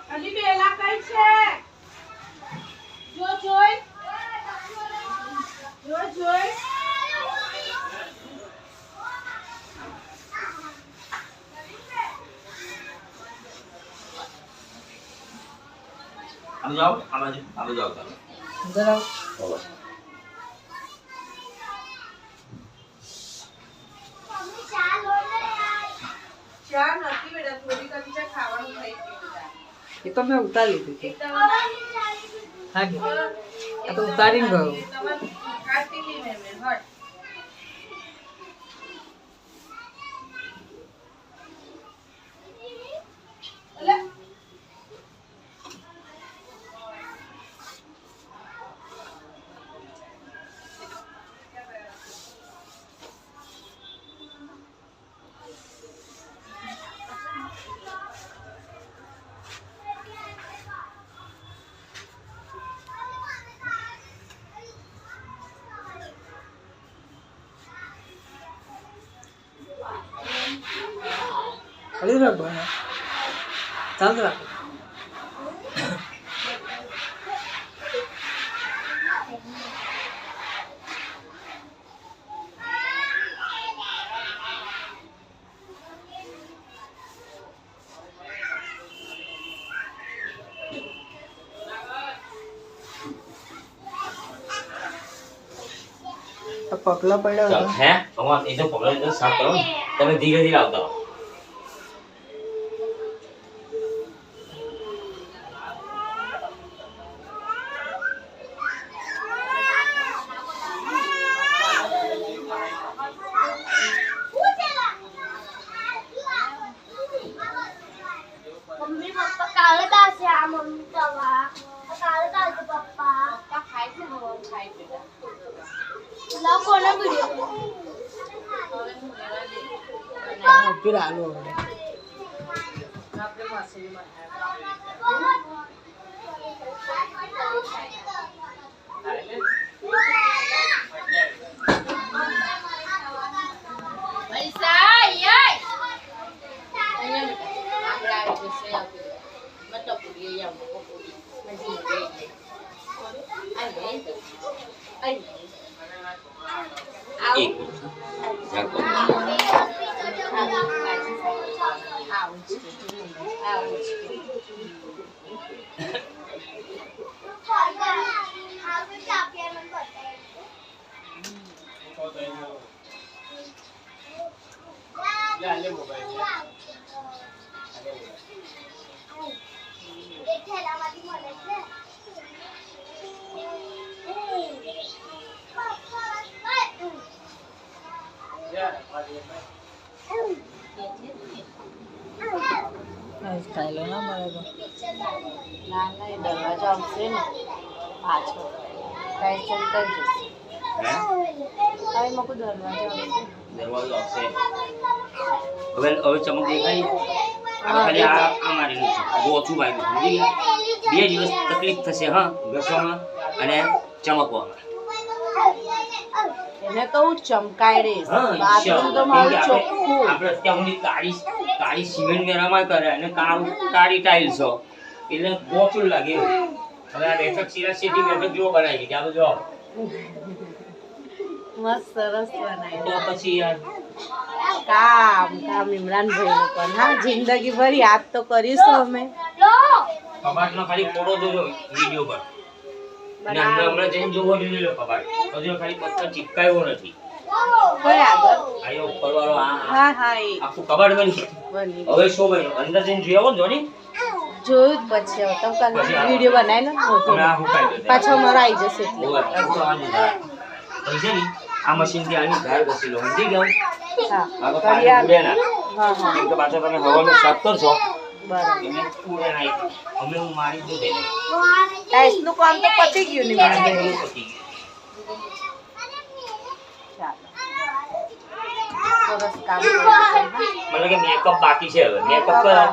અલી બેલા કઈ છે જો જોઈ हम जाओ हम जाओ अंदर आओ ચા નથી બેટા થોડી કમી ચા ખાવાનું થઈ ગયું ये तो मैं उतार ली थी हाँ जी अब तो उतारी गयो કાટી લી મેં હટ અલે अरे रखो चाल रखो पकड़ा पड़ा है भगवान ये तो पकड़ो इधर साफ करो तब धीरे धीरे आता हो मम्मी पप्पा काले दासे आ मम्मी तवा काले दासे पप्पा પપ્પા ખાય છે ને હું ખાય બેટા ला कोना वीडियो હવે હું લેવા દે फिर आलू આપણે માસી માં પૈસા યય અહીંયા બેટા આપણે આવી જશે આપી મત પૂરી અહીંયા મકો પૂરી મજી ગઈ આઈ एक जाको स्टाइल है ना हमारे को ના ના એ દરવાજો આવશે ને પાછો કાંઈ ચલતા જશે है હવે મકો દરવાજો આવશે दरवाजा से હવે હવે ચમક દેખાય આ ખાલી આ મારેલું છે ગોચું ભાઈ સમજી ગયા 2 દિવસ તકલીફ થશે હા ઘસવામાં અને ચમકવામાં એને તો હું ચમકાઈ રહીશ હા બાથરૂમ તો મારું ચોખ્ખું આપણે ત્યાં સુધી કાળી સિમેન્ટ મેરામાં કરે અને કાળી ટાઇલ્સો એટલે ગોચું લાગે હવે આ બેઠક સિરા સિટી બેઠક જેવો બનાવી કે આ જો મસ્ત સરસ બનાવી તો પછી યાર કામ ઇમરાનભાઈ નું પણ હા જિંદગી ભર યાદ તો કરીશું અમે કબાટનો ખાલી ફોટો જોજો વિડિયો પર અને હમણાં જઈને જોવો જોઈએ લો કબાટ હજુ ખાલી પથ્થર ચિપકાયો નથી કોઈ આગળ આયો ઉપરવાળો આ હા હા એ આખું કબાટ બની બની હવે શું બન્યું અંદર જઈને જોઈ આવો ને જોની જોયું જ પછી હવે તમે કાલે વિડીયો બનાવી ને હવે આ હું કાઢી દઉં પાછો મારો આવી જશે એટલે ઓય આ તો આની ધાર પૈસા ની આ મશીન થી આની ધાર ઘસી લો સમજી ગયો હા આ તો કરી પાણી ઉડે ના હા હા કેમ કે પાછો તમે હવાનું સાફ કરશો બરાબર એટલે ઉડે ના અમે હું મારી દઉં તેને ટાઈસ નું કામ તો પતી ગયું ને ઇમરાનભાઈ પતી ગયું. ચાલો સરસ કામ કર્યું मतलब કે મેકઅપ બાકી છે હવે મેકઅપ કરો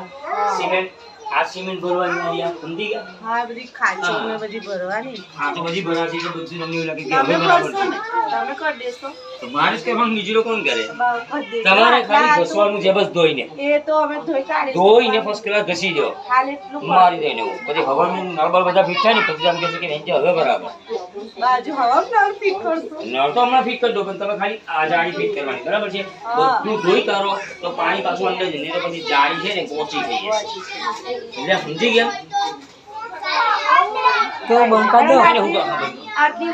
સિમેન્ટ આ સિમેન્ટ ભરવાની આવી આ સમજી ગયા હા બધી ખાંચો ને બધી ભરવાની આ તો બધી ભરાશે એટલે બધું તમને એવું લાગે કે તમે હવે બરાબર કરશો છે ને તમે કરી દેશો તો મારે જ કરવાનું બીજું લોકો કોણ કરે કરી દેજો. તમારે ખાલી આટલા ઘસવાનું છે બસ ધોઈને એ તો અમે ધોઈ કાઢીશું. ધોઈને ફર્સ્ટ ક્લાસ ઘસી દો ખાલી એટલું મારી દઈને એવું પછી હવાનું નળબળ બધા ફિટ થાય ને પછી આમ કહેશે કે નહીં હવે બરાબર બાજુ હવા નળ ફિટ કરશું. નળ તો હમણાં ફિટ કરી દો પણ તમે ખાલી આ જાળી ફિટ કરવાની બરાબર છે બધું ધોઈ કાઢો તો પાણી પાછું અંદર જઈને તો પછી જાળી છે ને પોચી થઈ જશે એટલે સમજી ગયા કેવું બંધ કરી દો એને હું કહું આટલી